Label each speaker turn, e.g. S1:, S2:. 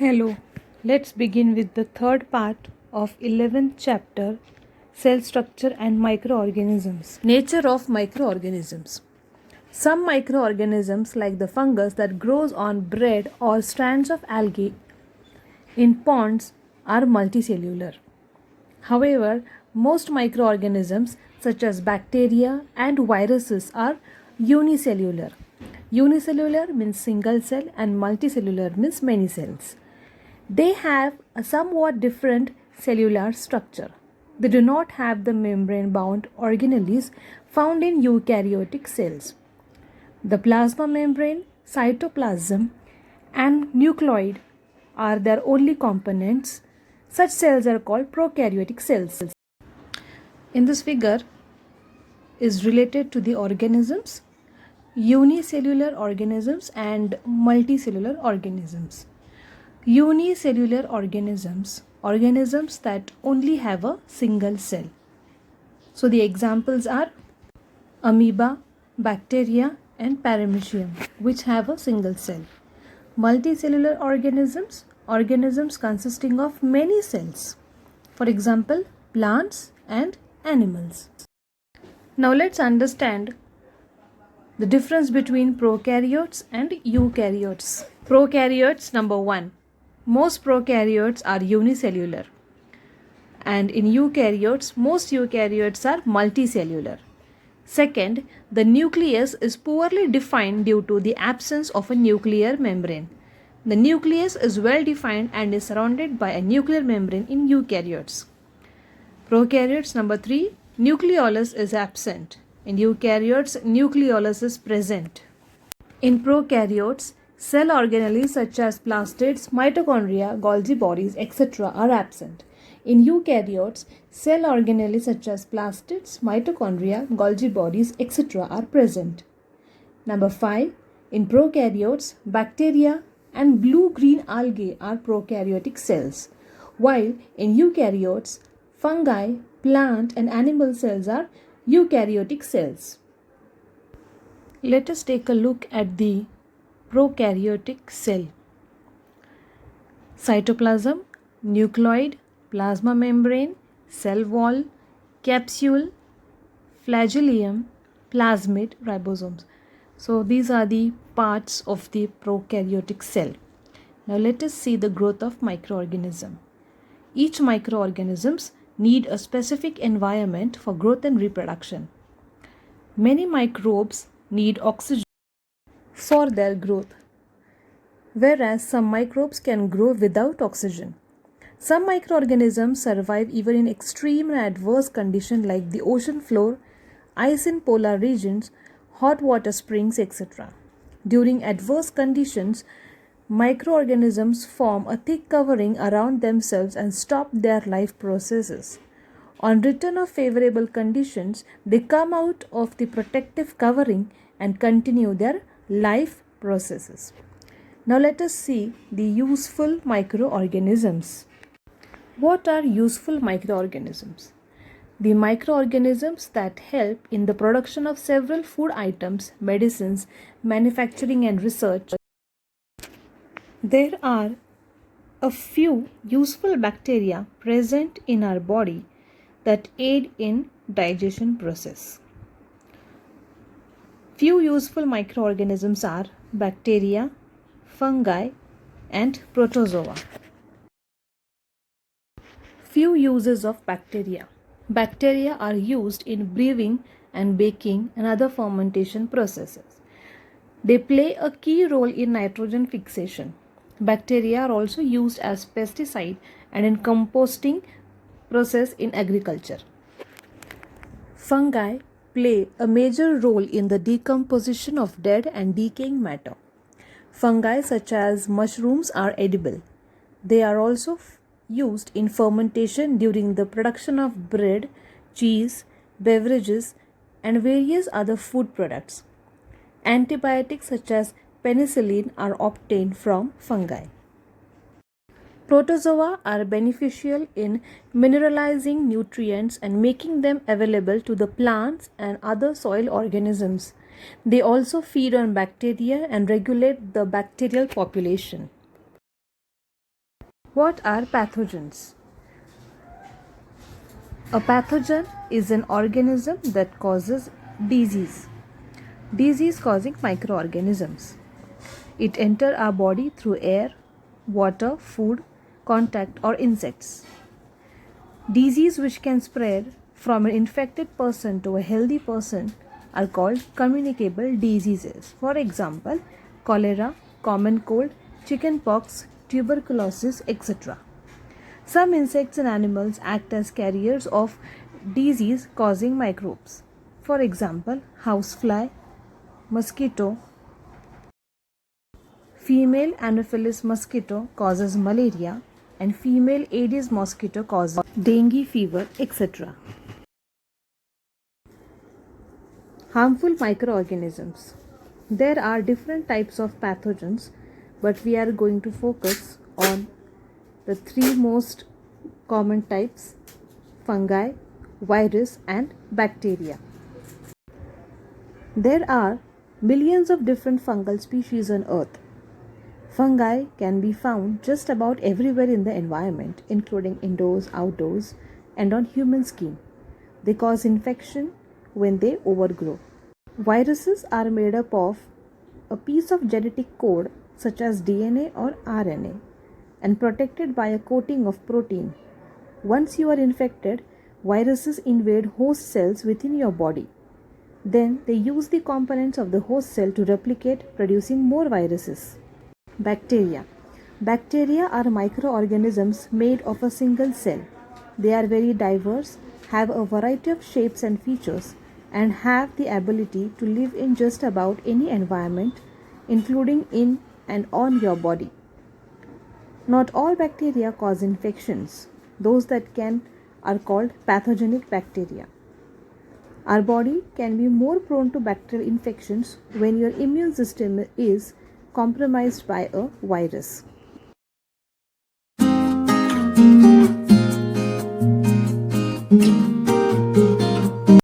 S1: Hello, let's begin with the third part of 11th chapter, Cell Structure and Microorganisms. Nature of microorganisms. Some microorganisms like the fungus that grows on bread or strands of algae in ponds are multicellular. However, most microorganisms such as bacteria and viruses are unicellular. Unicellular means single cell and multicellular means many cells. They have a somewhat different cellular structure. They do not have the membrane bound organelles found in eukaryotic cells. The plasma membrane, cytoplasm, and nucleoid are their only components. Such cells are called prokaryotic cells. In this figure is related to the organisms, unicellular organisms and multicellular organisms. Unicellular organisms that only have a single cell. So the examples are amoeba, bacteria and paramecium, which have a single cell. Multicellular organisms consisting of many cells. For example, plants and animals. Now let's understand the difference between prokaryotes and eukaryotes. Prokaryotes, number 1. Most prokaryotes are unicellular, and in eukaryotes, most eukaryotes are multicellular. Second, the nucleus is poorly defined due to the absence of a nuclear membrane. The nucleus is well defined and is surrounded by a nuclear membrane in eukaryotes. Prokaryotes, number 3, nucleolus is absent. In eukaryotes, nucleolus is present. In prokaryotes, cell organelles such as plastids, mitochondria, Golgi bodies, etc. are absent. In eukaryotes, cell organelles such as plastids, mitochondria, Golgi bodies, etc. are present. Number 5. In prokaryotes, bacteria and blue-green algae are prokaryotic cells, while in eukaryotes, fungi, plant and animal cells are eukaryotic cells. Let us take a look at the prokaryotic cell. Cytoplasm, nucleoid, plasma membrane, cell wall, capsule, flagellum, plasmid, ribosomes. So these are the parts of the prokaryotic cell. Now let us see the growth of microorganism. Each microorganisms need a specific environment for growth and reproduction. Many microbes need oxygen for their growth, whereas some microbes can grow without oxygen. Some microorganisms survive even in extreme and adverse conditions like the ocean floor, ice in polar regions, hot water springs, etc. During adverse conditions, microorganisms form a thick covering around themselves and stop their life processes. On return of favorable conditions, they come out of the protective covering and continue their life processes. Now let us see the useful microorganisms. What are useful microorganisms? The microorganisms that help in the production of several food items, medicines, manufacturing and research. There are a few useful bacteria present in our body that aid in digestion process. Few useful microorganisms are bacteria, fungi and protozoa. Few uses of bacteria. Bacteria are used in brewing and baking and other fermentation processes. They play a key role in nitrogen fixation. Bacteria are also used as pesticide and in composting process in agriculture. Fungi play a major role in the decomposition of dead and decaying matter. Fungi such as mushrooms are edible. They are also used in fermentation during the production of bread, cheese, beverages, and various other food products. Antibiotics such as penicillin are obtained from fungi. Protozoa are beneficial in mineralizing nutrients and making them available to the plants and other soil organisms. They also feed on bacteria and regulate the bacterial population. What are pathogens? A pathogen is an organism that causes disease. Disease causing microorganisms. It enters our body through air, water, food, contact, or insects. Disease which can spread from an infected person to a healthy person are called communicable diseases. For example, cholera, common cold, chickenpox, tuberculosis, etc. Some insects and animals act as carriers of disease causing microbes. For example, housefly, mosquito. Female Anopheles mosquito causes malaria and female Aedes mosquito causes dengue fever, etc. Harmful microorganisms. There are different types of pathogens, but we are going to focus on the three most common types: fungi, virus, and bacteria. There are millions of different fungal species on Earth. Fungi can be found just about everywhere in the environment, including indoors, outdoors, and on human skin. They cause infection when they overgrow. Viruses are made up of a piece of genetic code such as DNA or RNA and protected by a coating of protein. Once you are infected, viruses invade host cells within your body. Then they use the components of the host cell to replicate, producing more viruses. Bacteria. Bacteria are microorganisms made of a single cell. They are very diverse, have a variety of shapes and features, and have the ability to live in just about any environment, including in and on your body. Not all bacteria cause infections. Those that can are called pathogenic bacteria. Our body can be more prone to bacterial infections when your immune system is compromised by a virus.